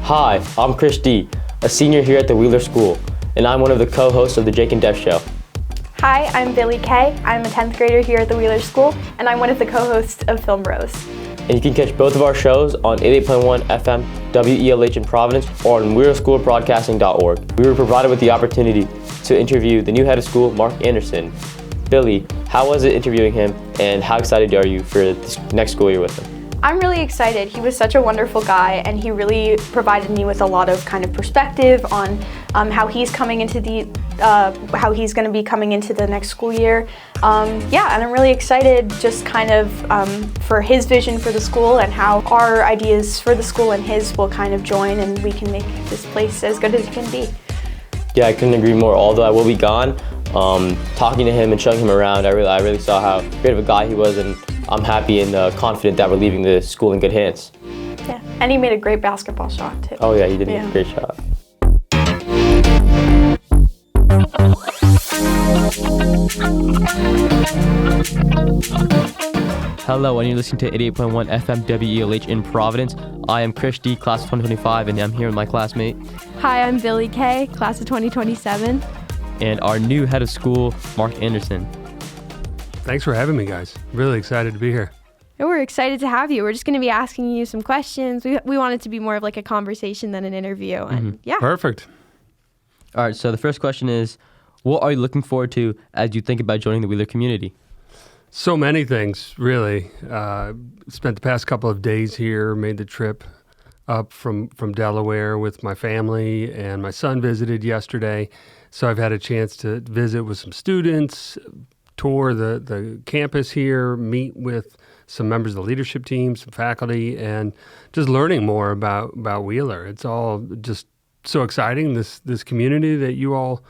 Hi, I'm Krish D, a senior here at the Wheeler School, and I'm one of the co-hosts of the Jake and Dev Show. Hi, I'm Billie K. I'm a 10th grader here at the Wheeler School, and I'm one of the co-hosts of Film Rose. And you can catch both of our shows on 88.1 FM WELH in Providence or on wheelerschoolbroadcasting.org. We were provided with the opportunity to interview the new head of school, Mark Anderson. Billie, how was it interviewing him, and how excited are you for this next school year with him? I'm really excited. He was such a wonderful guy, and he really provided me with a lot of kind of perspective on how he's coming into how he's going to be coming into the next school year. And I'm really excited just kind of for his vision for the school and how our ideas for the school and his will kind of join, and we can make this place as good as it can be. Yeah, I couldn't agree more. Although I will be gone, talking to him and showing him around, I really saw how great of a guy he was, and I'm happy and confident that we're leaving the school in good hands. Yeah, and he made a great basketball shot too. Oh yeah, he did make a great shot. Hello, and you're listening to 88.1 FM WELH in Providence. I am Krish D, class of 2025, and I'm here with my classmate. Hi, I'm Billie K, class of 2027. And our new head of school, Mark Anderson. Thanks for having me, guys. Really excited to be here. And we're excited to have you. We're just going to be asking you some questions. We want it to be more of like a conversation than an interview. And yeah. Perfect. All right, so the first question is, what are you looking forward to as you think about joining the Wheeler community? So many things, really. Spent the past couple of days here, made the trip up from Delaware with my family, and my son visited yesterday. So I've had a chance to visit with some students, tour the campus here, meet with some members of the leadership team, some faculty, and just learning more about Wheeler. It's all just so exciting, this community that you all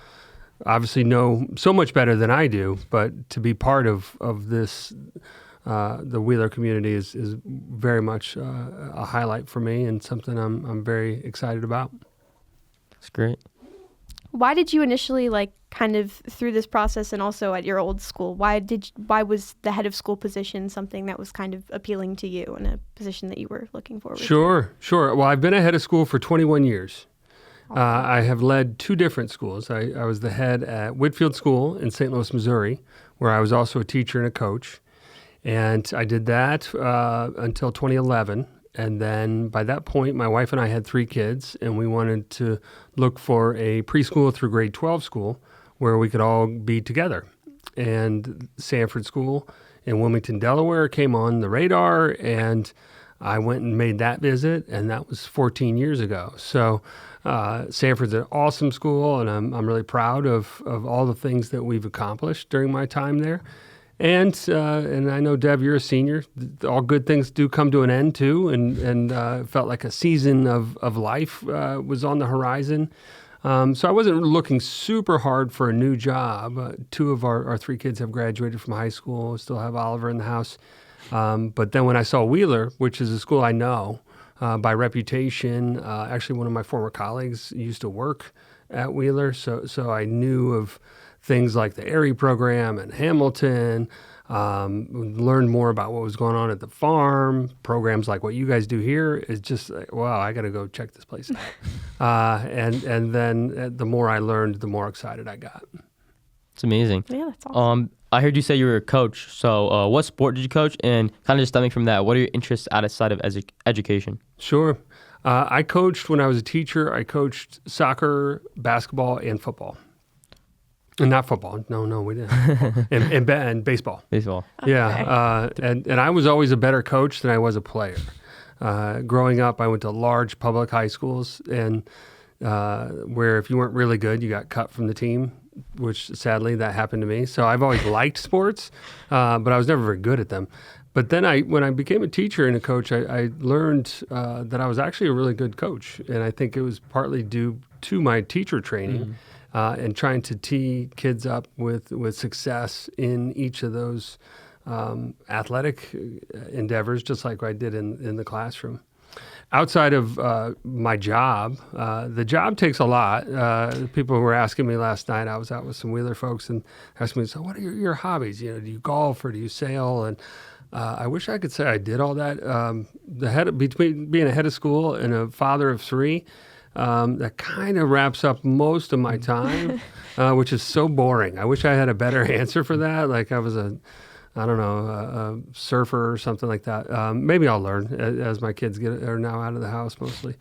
obviously know so much better than I do, but to be part of this, the Wheeler community is very much a highlight for me and something I'm very excited about. That's great. Why did you initially kind of through this process, and also at your old school, why was the head of school position something that was kind of appealing to you and a position that you were looking forward to? Sure. Well, I've been a head of school for 21 years. I have led two different schools. I was the head at Whitfield School in St. Louis, Missouri, where I was also a teacher and a coach. And I did that until 2011. And then by that point, my wife and I had 3 kids, and we wanted to look for a preschool through grade 12 school where we could all be together. And Sanford School in Wilmington, Delaware came on the radar, and I went and made that visit, and that was 14 years ago. So Sanford's an awesome school, and I'm really proud of all the things that we've accomplished during my time there. And I know, Dev, you're a senior. All good things do come to an end, too, and felt like a season of life was on the horizon. So I wasn't looking super hard for a new job. 2 of our 3 kids have graduated from high school. Still have Oliver in the house. But then when I saw Wheeler, which is a school I know by reputation, actually one of my former colleagues used to work at Wheeler, so I knew of things like the ARI program and Hamilton, learned more about what was going on at the farm. Programs like what you guys do here is just like, wow, I got to go check this place out. And then the more I learned, the more excited I got. It's amazing. Yeah, that's awesome. I heard you say you were a coach. So what sport did you coach? And kind of just stemming from that, what are your interests outside of education? Sure. I coached when I was a teacher. I coached soccer, basketball, and football. And not football. No, we didn't. and baseball. Baseball. Okay. Yeah. And I was always a better coach than I was a player. Growing up, I went to large public high schools, and where if you weren't really good, you got cut from the team, which sadly that happened to me. So I've always liked sports, but I was never very good at them. But then when I became a teacher and a coach, I learned that I was actually a really good coach. And I think it was partly due to my teacher training. And trying to tee kids up with success in each of those athletic endeavors, just like I did in the classroom. Outside of my job, the job takes a lot. People were asking me last night, I was out with some Wheeler folks and asked me, so what are your hobbies? Do you golf or do you sail? And I wish I could say I did all that. Between being a head of school and a father of three, that kind of wraps up most of my time, which is so boring. I wish I had a better answer for that. Like I was a surfer or something like that. Maybe I'll learn as my kids are now out of the house mostly.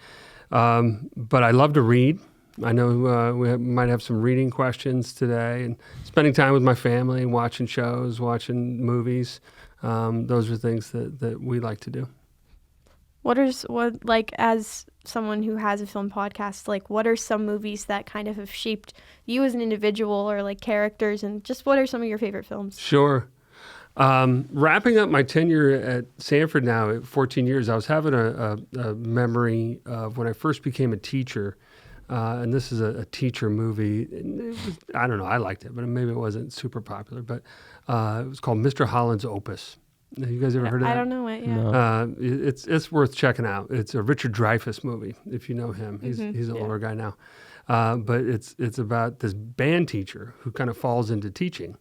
But I love to read. I know might have some reading questions today, and spending time with my family, watching shows, watching movies. Those are things that we like to do. As someone who has a film podcast, like what are some movies that kind of have shaped you as an individual or like characters, and just what are some of your favorite films? Sure. Wrapping up my tenure at Sanford now at 14 years, I was having a memory of when I first became a teacher. And this is a teacher movie. I don't know, I liked it, but maybe it wasn't super popular. But it was called Mr. Holland's Opus. Have you guys ever heard of that? I don't know it, yeah. No. It's worth checking out. It's a Richard Dreyfuss movie, if you know him. He's an older guy now. But it's about this band teacher who kind of falls into teaching.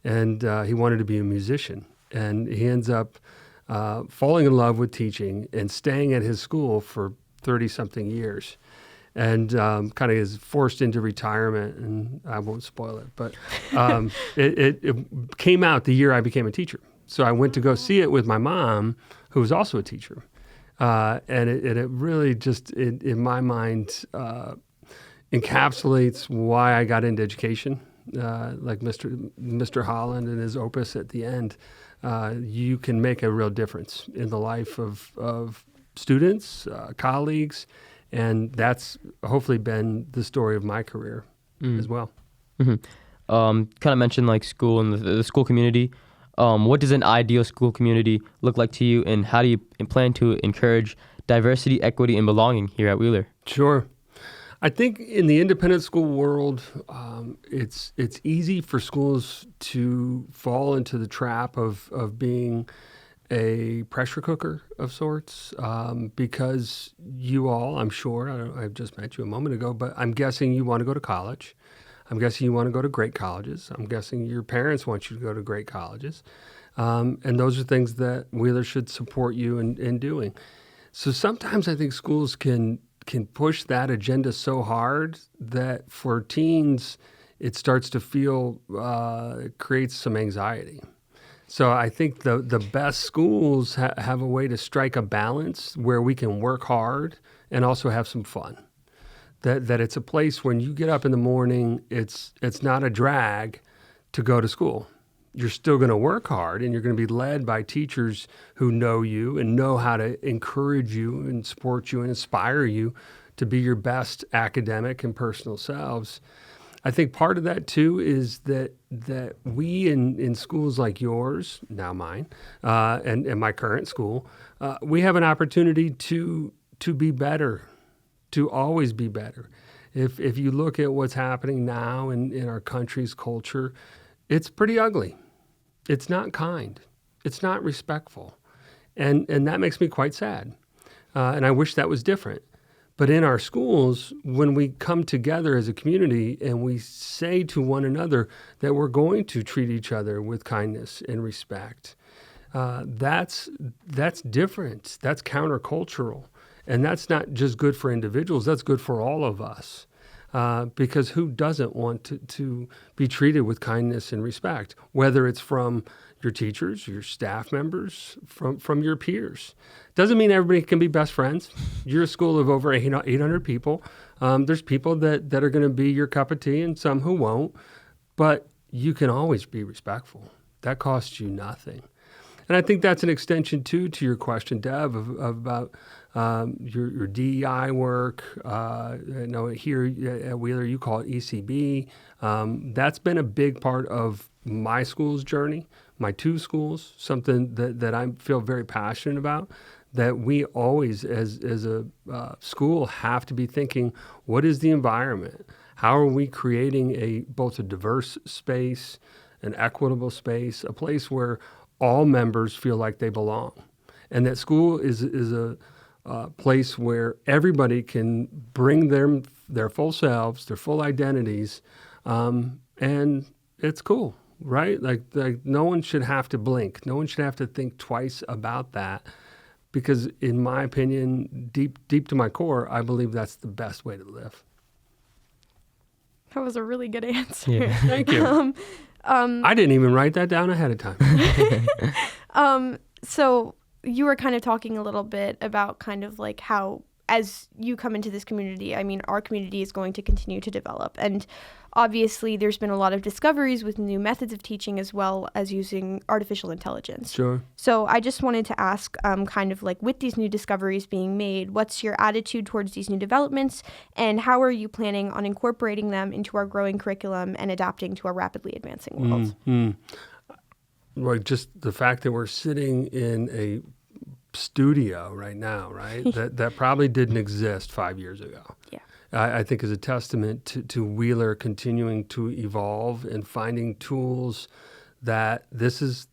And he wanted to be a musician. And he ends up falling in love with teaching and staying at his school for 30-something years. And kind of is forced into retirement, and I won't spoil it, but it came out the year I became a teacher. So I went to go see it with my mom, who was also a teacher. And it really just, in my mind, encapsulates why I got into education. Like Mr. Holland and his opus at the end, you can make a real difference in the life of students, colleagues, and that's hopefully been the story of my career as well. Mm-hmm. Kind of mentioned like school and the school community. What does an ideal school community look like to you, and how do you plan to encourage diversity, equity, and belonging here at Wheeler? Sure. I think in the independent school world, it's easy for schools to fall into the trap of being a pressure cooker of sorts, because you all, I'm sure, I've just met you a moment ago, but I'm guessing you want to go to college. I'm guessing you want to go to great colleges. I'm guessing your parents want you to go to great colleges. And those are things that Wheeler should support you in doing. So sometimes I think schools can push that agenda so hard that for teens, it starts to feel, it creates some anxiety. So I think the best schools have a way to strike a balance where we can work hard and also have some fun. That it's a place when you get up in the morning, it's not a drag to go to school. You're still going to work hard, and you're going to be led by teachers who know you and know how to encourage you and support you and inspire you to be your best academic and personal selves. I think part of that, too, is that we in schools like yours, now mine, and my current school, we have an opportunity to be better, to always be better. If you look at what's happening now in our country's culture, it's pretty ugly. It's not kind. It's not respectful. And that makes me quite sad. And I wish that was different. But in our schools, when we come together as a community and we say to one another that we're going to treat each other with kindness and respect, that's different. That's countercultural. And that's not just good for individuals, that's good for all of us. Because who doesn't want to be treated with kindness and respect, whether it's from your teachers, your staff members, from your peers. Doesn't mean everybody can be best friends. You're a school of over 800 people. There's people that are going to be your cup of tea and some who won't, but you can always be respectful. That costs you nothing. And I think that's an extension, too, to your question, Deb, about your DEI work. I know here at Wheeler you call it ECB. That's been a big part of my school's journey, my two schools, something that I feel very passionate about, that we always, as a school, have to be thinking, what is the environment? How are we creating both a diverse space, an equitable space, a place where all members feel like they belong? And that school is a place where everybody can bring their full selves, their full identities, and it's cool. right? Like no one should have to blink. No one should have to think twice about that, because in my opinion, deep to my core, I believe that's the best way to live. That was a really good answer. Yeah. Thank you. I didn't even write that down ahead of time. So you were kind of talking a little bit about kind of like how, as you come into this community, I mean, our community is going to continue to develop. And obviously, there's been a lot of discoveries with new methods of teaching as well as using artificial intelligence. Sure. So I just wanted to ask, kind of like with these new discoveries being made, what's your attitude towards these new developments, and how are you planning on incorporating them into our growing curriculum and adapting to our rapidly advancing world? Mm-hmm. Like just the fact that we're sitting in a studio right now, right? that probably didn't exist 5 years ago. Yeah. I think is a testament to Wheeler continuing to evolve and finding tools that this is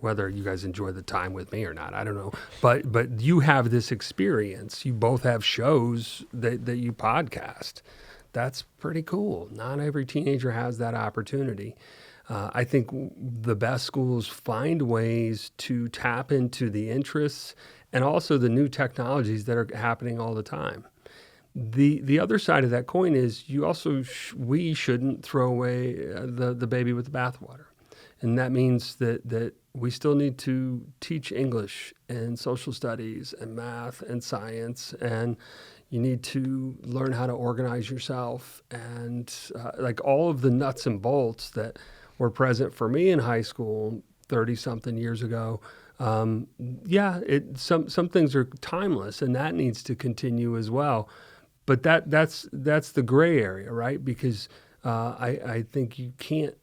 whether you guys enjoy the time with me or not, I don't know. But you have this experience. You both have shows that you podcast. That's pretty cool. Not every teenager has that opportunity. I think the best schools find ways to tap into the interests and also the new technologies that are happening all the time. The other side of that coin is you also we shouldn't throw away the baby with the bathwater, and that means that we still need to teach English and social studies and math and science, and you need to learn how to organize yourself and like all of the nuts and bolts that were present for me in high school 30-something years ago. Some things are timeless, and that needs to continue as well. But that's the gray area, right? Because I think you can't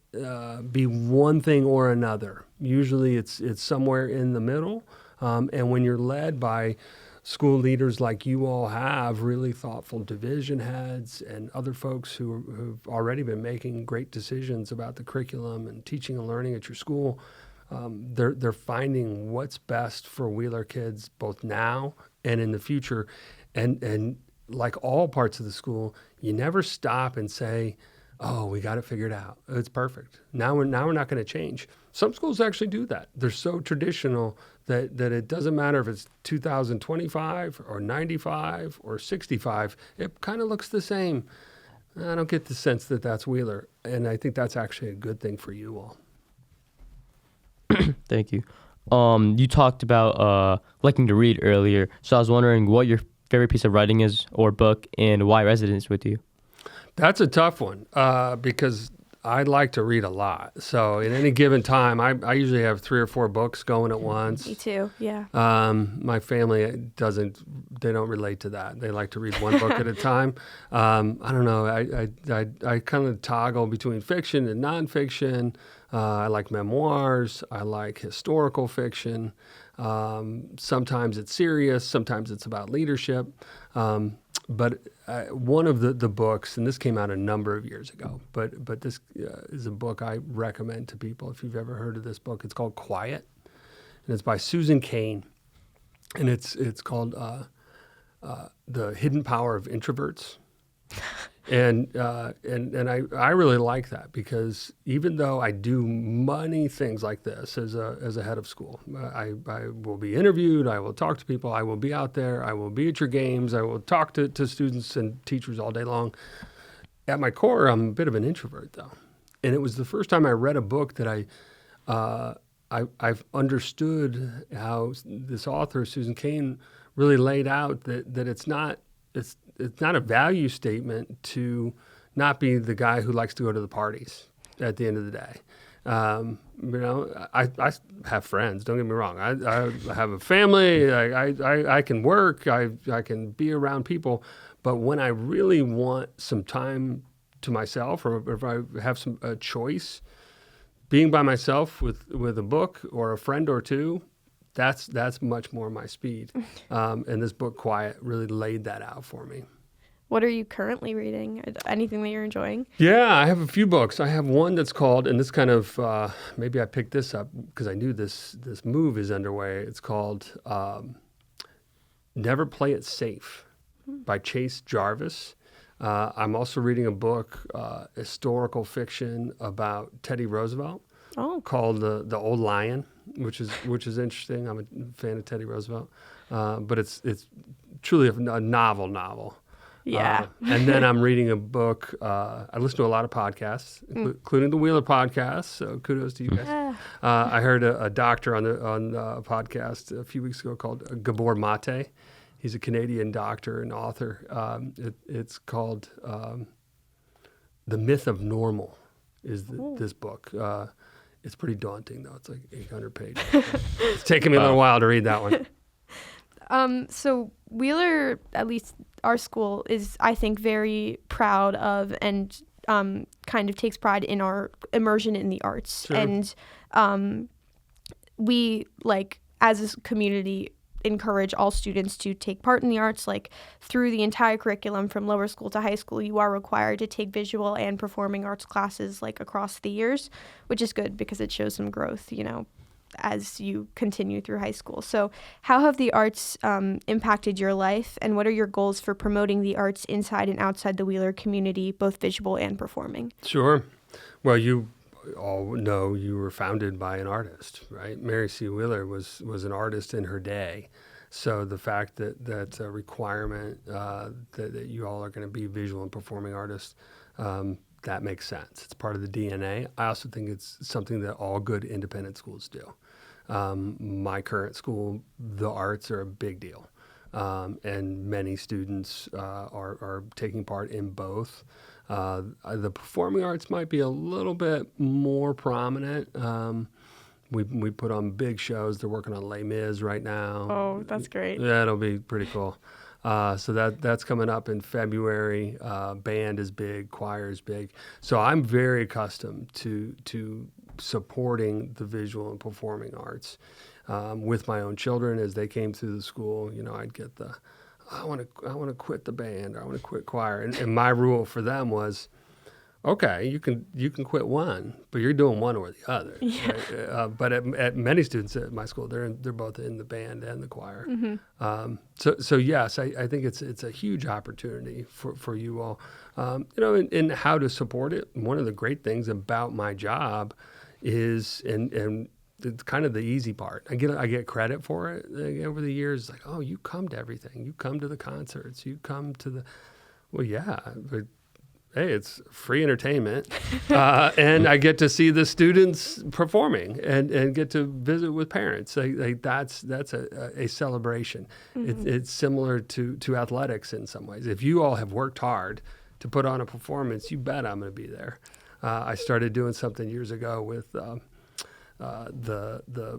be one thing or another. Usually it's somewhere in the middle. And when you're led by school leaders like you all have, really thoughtful division heads and other folks who've already been making great decisions about the curriculum and teaching and learning at your school, they're finding what's best for Wheeler kids both now and in the future. And like all parts of the school, you never stop and say, oh, we got it figured out. It's perfect. Now we're not going to change. Some schools actually do that. They're so traditional that it doesn't matter if it's 2025 or 95 or 65. It kind of looks the same. I don't get the sense that that's Wheeler. And I think that's actually a good thing for you all. Thank you. You talked about liking to read earlier. So I was wondering what your favorite piece of writing is or book and why resonates with you. That's a tough one because I like to read a lot. So at any given time, I usually have 3 or 4 books going at once. Me too, yeah. My family they don't relate to that. They like to read one book at a time. I don't know. I kind of toggle between fiction and nonfiction. I like memoirs. I like historical fiction. Sometimes it's serious. Sometimes it's about leadership. But one of the books, and this came out a number of years ago, but this is a book I recommend to people if you've ever heard of this book. It's called Quiet, and it's by Susan Cain, and it's called The Hidden Power of Introverts. And I really like that because even though I do many things like this as a head of school, I will be interviewed, I will talk to people, I will be out there, I will be at your games, I will talk to students and teachers all day long. At my core, I'm a bit of an introvert though, and it was the first time I read a book that I've understood how this author Susan Cain really laid out that it's not a value statement to not be the guy who likes to go to the parties at the end of the day. I have friends, don't get me wrong. I have a family, I can work, I can be around people. But when I really want some time to myself, or if I have a choice, being by myself with a book or a friend or two, that's much more my speed. And this book, Quiet, really laid that out for me. What are you currently reading? Anything that you're enjoying? Yeah, I have a few books. I have one that's called, and this kind of, maybe I picked this up because I knew this move is underway. It's called Never Play It Safe by Chase Jarvis. I'm also reading a book, historical fiction about Teddy Roosevelt, called The Old Lion, which is interesting. I'm a fan of Teddy Roosevelt, but it's truly a novel. Yeah. And then I'm reading a book. I listen to a lot of podcasts, including the Wheeler podcast. So kudos to you guys. I heard a doctor on the podcast a few weeks ago called Gabor Mate. He's a Canadian doctor and author. It's called The Myth of Normal. This book? It's pretty daunting though. It's like 800 pages. It's taken me a little while to read that one. So Wheeler, at least our school, is, I think, very proud of and kind of takes pride in our immersion in the arts. Sure. And we, like, as a community, encourage all students to take part in the arts. Like, through the entire curriculum from lower school to high school, you are required to take visual and performing arts classes, like, across the years, which is good because it shows some growth, as you continue through high school. So how have the arts impacted your life, and what are your goals for promoting the arts inside and outside the Wheeler community, both visual and performing? Sure. Well, you all know you were founded by an artist, right? Mary C. Wheeler was an artist in her day. So the fact that that's a requirement, that you all are going to be visual and performing artists, that makes sense. It's part of the DNA. I also think it's something that all good independent schools do. My current school, the arts are a big deal. And many students are taking part in both. The performing arts might be a little bit more prominent. We put on big shows. They're working on Les Mis right now. Oh, that's great. That'll be pretty cool. So that's coming up in February. Band is big, choir is big. So I'm very accustomed to supporting the visual and performing arts with my own children as they came through the school. I'd get I want to quit the band, or I want to quit choir, and my rule for them was, okay, you can quit one, but you're doing one or the other. Yeah. Right? But at many students at my school, they're both in the band and the choir. Mm-hmm. So yes, I think it's a huge opportunity for you all. In how to support it. One of the great things about my job is, and it's kind of the easy part. I get credit for it over the years. Like, oh, you come to everything. You come to the concerts. You come to the. Well, yeah, but hey, it's free entertainment, and I get to see the students performing and get to visit with parents. That's a celebration. Mm-hmm. It's similar to athletics in some ways. If you all have worked hard to put on a performance, you bet I'm going to be there. I started doing something years ago with the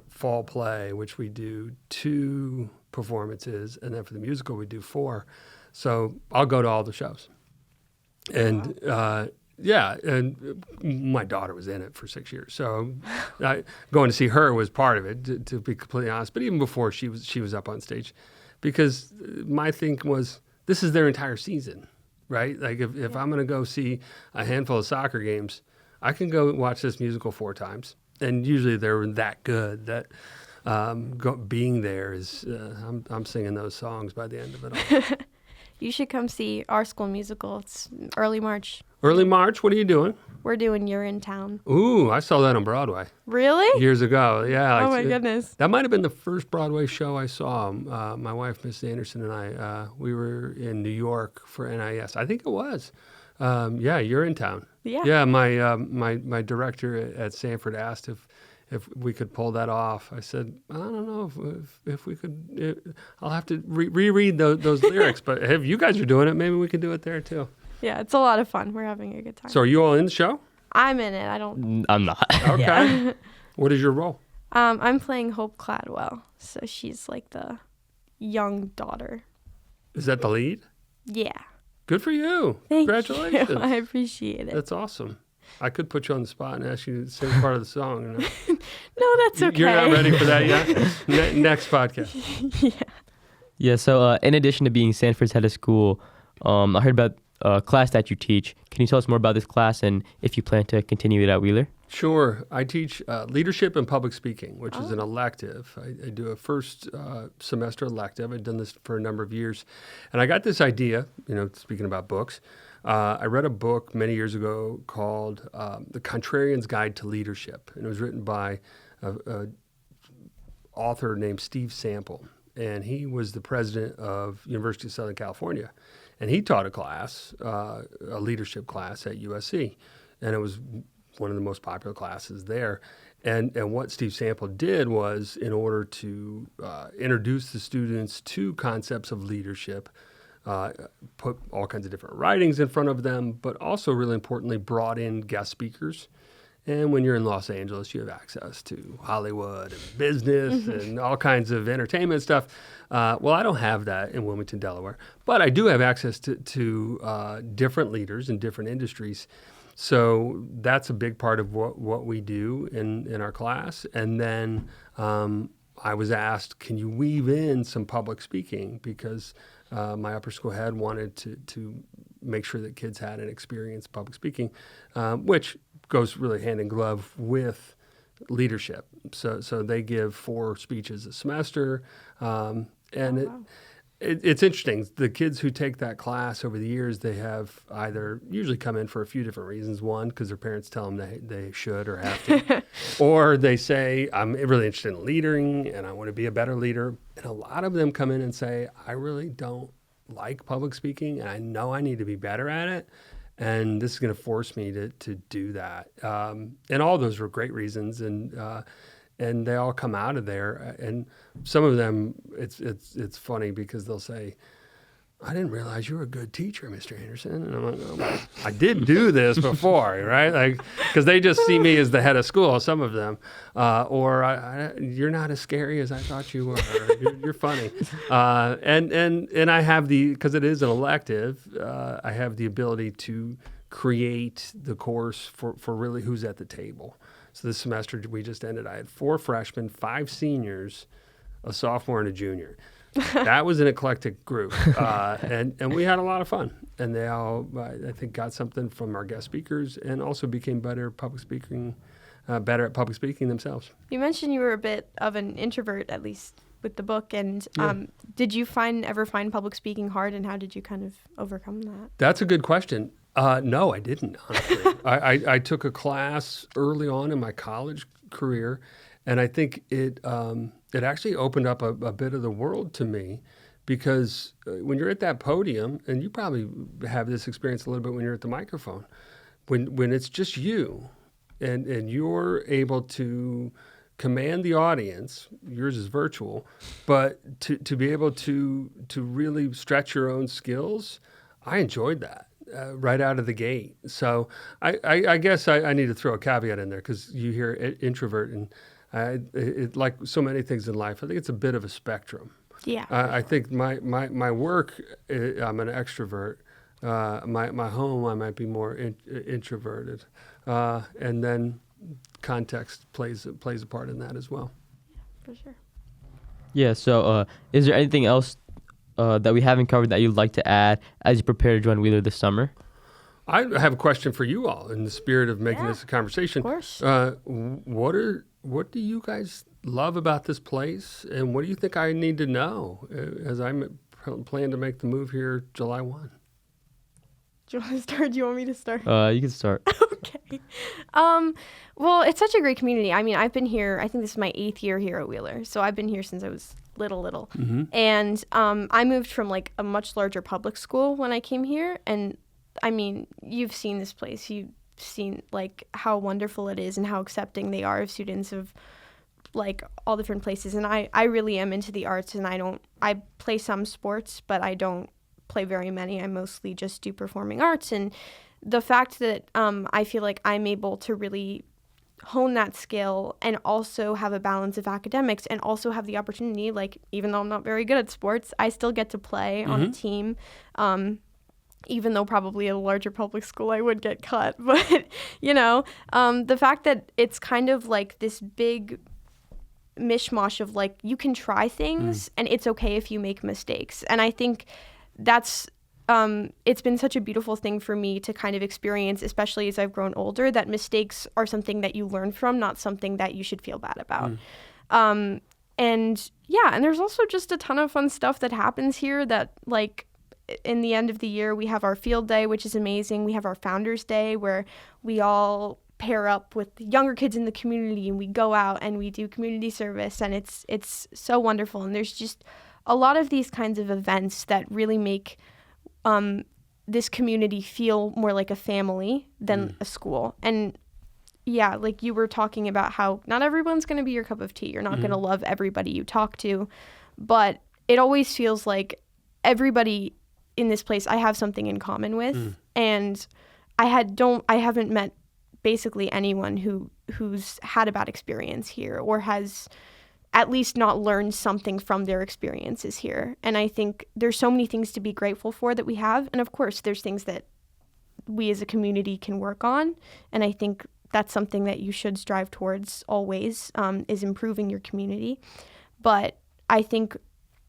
fall play, which we do 2 performances, and then for the musical we do 4. So I'll go to all the shows. And and my daughter was in it for 6 years, so going to see her was part of it, to be completely honest. But even before she was up on stage, because my thinking was, this is their entire season, right? Like if I'm going to go see a handful of soccer games, I can go watch this musical 4 times, and usually they're that good that being there is I'm singing those songs by the end of it all. You should come see our school musical. It's early March. Early March? What are you doing? We're doing You're in Town. Ooh, I saw that on Broadway. Really? Years ago, yeah. Oh, my goodness. That might have been the first Broadway show I saw. My wife, Miss Anderson, and I, we were in New York for NIS. I think it was. You're in Town. Yeah. Yeah, my director at Sanford asked if we could pull that off. I said, I don't know if we could. I'll have to reread those lyrics. But if you guys are doing it, maybe we can do it there too. Yeah, it's a lot of fun. We're having a good time. So are you all in the show? I'm in it. I don't. I'm not. Okay. Yeah. What is your role? I'm playing Hope Cladwell. So she's like the young daughter. Is that the lead? Yeah. Good for you. Thank Congratulations. you. I appreciate it. That's awesome. I could put you on the spot and ask you to sing part of the song. No, that's okay. You're not ready for that yet? Next podcast. Yeah. Yeah, so in addition to being Sanford's head of school, I heard about a class that you teach. Can you tell us more about this class and if you plan to continue it at Wheeler? Sure. I teach leadership and public speaking, which is an elective. I do a first semester elective. I've done this for a number of years. And I got this idea, speaking about books, I read a book many years ago called The Contrarian's Guide to Leadership, and it was written by a author named Steve Sample, and he was the president of University of Southern California, and he taught a class, a leadership class at USC, and it was one of the most popular classes there. And what Steve Sample did was, in order to introduce the students to concepts of leadership, put all kinds of different writings in front of them, but also, really importantly, brought in guest speakers. And when you're in Los Angeles, you have access to Hollywood and business and all kinds of entertainment stuff. Well, I don't have that in Wilmington, Delaware, but I do have access to different leaders in different industries. So that's a big part of what we do in our class. And then I was asked, can you weave in some public speaking? Because my upper school head wanted to make sure that kids had an experience public speaking, which goes really hand in glove with leadership. So they give 4 speeches a semester, It's interesting. The kids who take that class over the years, they have either usually come in for a few different reasons. One, because their parents tell them they should or have to. Or they say, I'm really interested in leading and I want to be a better leader. And a lot of them come in and say, I really don't like public speaking and I know I need to be better at it. And this is going to force me to do that. And all those were great reasons. And they all come out of there, and some of them, it's funny because they'll say, I didn't realize you were a good teacher, Mr. Anderson. And I'm like, oh, I did do this before, right? Like, because they just see me as the head of school, some of them, or you're not as scary as I thought you were. You're funny, and I have because it is an elective, I have the ability to create the course for really who's at the table. So this semester we just ended, I had 4 freshmen, 5 seniors, a sophomore and a junior. That was an eclectic group, and we had a lot of fun. And they all, I think, got something from our guest speakers, and also became better at public speaking themselves. You mentioned you were a bit of an introvert, at least with the book, and did you ever find public speaking hard, and how did you kind of overcome that? That's a good question. No, I didn't, honestly. I took a class early on in my college career, and I think it actually opened up a bit of the world to me, because when you're at that podium, and you probably have this experience a little bit when you're at the microphone, when it's just you, and you're able to command the audience, yours is virtual, but to be able to really stretch your own skills, I enjoyed that. Right out of the gate. So I guess I need to throw a caveat in there, because you hear introvert, and it, like so many things in life, I think it's a bit of a spectrum. Yeah. I think my work, I'm an extrovert. My home, I might be more introverted. And then context plays a part in that as well. For sure. Yeah, so is there anything else that we haven't covered that you'd like to add as you prepare to join Wheeler this summer? I have a question for you all in the spirit of making this a conversation. Of course. What do you guys love about this place, and what do you think I need to know as I plan to make the move here July 1? Do you want to start? Do you want me to start? You can start. Okay. Well, it's such a great community. I mean, I've been here, I think this is my 8th year here at Wheeler. So I've been here since I was little. Mm-hmm. And I moved from like a much larger public school when I came here. And I mean, you've seen this place. You've seen like how wonderful it is and how accepting they are of students of like all different places. And I really am into the arts, and I play some sports, but I don't play very many. I mostly just do performing arts. And the fact that I feel like I'm able to really hone that skill and also have a balance of academics and also have the opportunity, like, even though I'm not very good at sports, I still get to play on a team. Even though probably at a larger public school I would get cut. But, the fact that it's kind of like this big mishmash of like, you can try things and it's okay if you make mistakes. And I think that's it's been such a beautiful thing for me to kind of experience, especially as I've grown older, that mistakes are something that you learn from, not something that you should feel bad about. And there's also just a ton of fun stuff that happens here that, like, in the end of the year, we have our field day, which is amazing. We have our Founders Day where we all pair up with the younger kids in the community and we go out and we do community service, and it's so wonderful. And there's just a lot of these kinds of events that really make this community feel more like a family than a school. And yeah, like you were talking about how not everyone's going to be your cup of tea. You're not going to love everybody you talk to, but it always feels like everybody in this place I have something in common with. And I haven't met basically anyone who's had a bad experience here or has at least not learned something from their experiences here. And I think there's so many things to be grateful for that we have. And of course, there's things that we as a community can work on. And I think that's something that you should strive towards always, is improving your community. But I think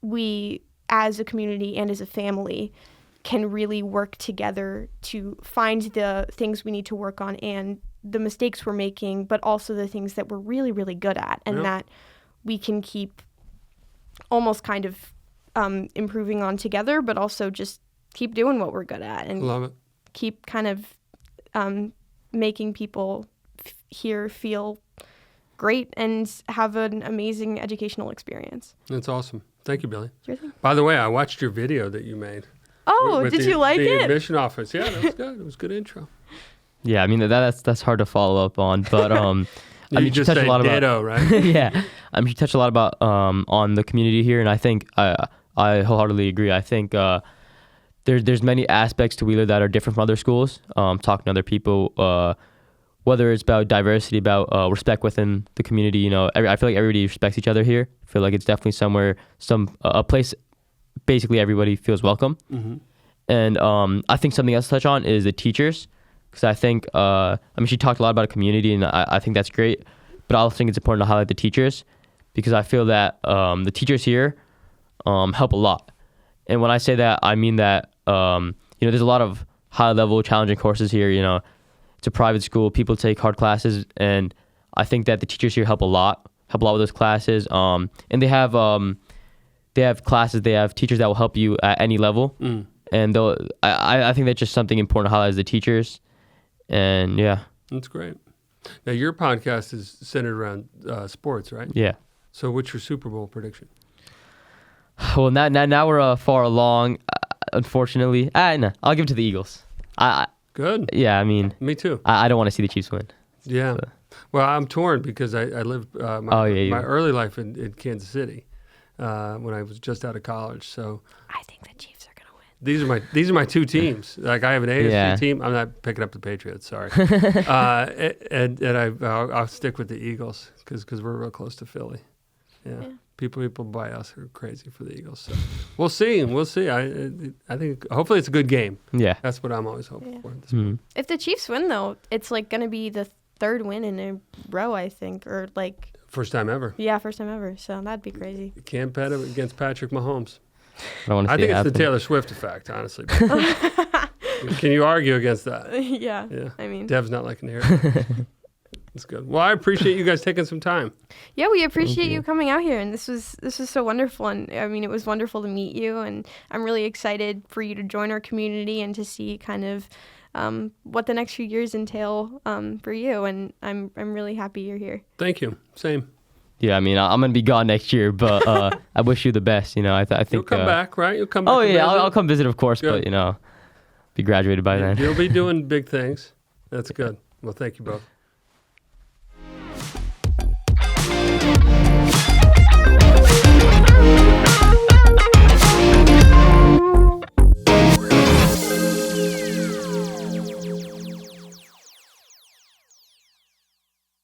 we as a community and as a family can really work together to find the things we need to work on and the mistakes we're making, but also the things that we're really, really good at, and that we can keep almost kind of improving on together, but also just keep doing what we're good at and love it. Keep kind of making people here feel great and have an amazing educational experience. That's awesome. Thank you, Billie. Sure thing. By the way, I watched your video that you made. Oh, did you like the it? admission office. Yeah, that was good. It was a good intro. Yeah, I mean that's hard to follow up on, but I mean, you just touched say a lot ditto, about, right? yeah, I mean, you touched a lot about on the community here, and I think I wholeheartedly agree. I think there's many aspects to Wheeler that are different from other schools. Talking to other people, whether it's about diversity, about respect within the community. You know, I feel like everybody respects each other here. I feel like it's definitely a place, basically everybody feels welcome. And I think something else to touch on is the teachers. Because I think, I mean, she talked a lot about a community, and I think that's great. But I also think it's important to highlight the teachers, because I feel that the teachers here help a lot. And when I say that, I mean that, there's a lot of high-level, challenging courses here. You know, it's a private school. People take hard classes, and I think that the teachers here help a lot with those classes. And they have classes. They have teachers that will help you at any level. And I think that's just something important to highlight is the teachers. And yeah, that's great. Now your podcast is centered around sports, right? Yeah. So what's your Super Bowl prediction? Well, now we're far along. Unfortunately, no, I'll give it to the Eagles. Good. Yeah, I mean, me too. I don't want to see the Chiefs win. Yeah. So. Well, I'm torn because I lived my early life in Kansas City when I was just out of college. So I think the Chiefs are gonna win. These are my two teams. Like I have an AFC team. I'm not picking up the Patriots. Sorry. And I'll stick with the Eagles because we're real close to Philly. Yeah. People by us are crazy for the Eagles. So we'll see. I think hopefully it's a good game. Yeah. That's what I'm always hoping for. If the Chiefs win, though, it's like going to be the third win in a row, I think, or like first time ever. Yeah, first time ever. So that'd be crazy. You can't bet it against Patrick Mahomes. I think it's the Taylor Swift effect, honestly. Can you argue against that? Yeah. I mean, Dev's not liking to hear it. That's good. Well, I appreciate you guys taking some time. Yeah, we appreciate you coming out here, and this was so wonderful. And I mean, it was wonderful to meet you, and I'm really excited for you to join our community and to see kind of what the next few years entail for you. And I'm really happy you're here. Thank you. Same. Yeah, I mean, I'm gonna be gone next year, but I wish you the best. You know, I think you'll come back, right? You'll come back. Oh yeah, I'll come visit, of course. Good. But be graduated by then. You'll be doing big things. That's good. Well, thank you both.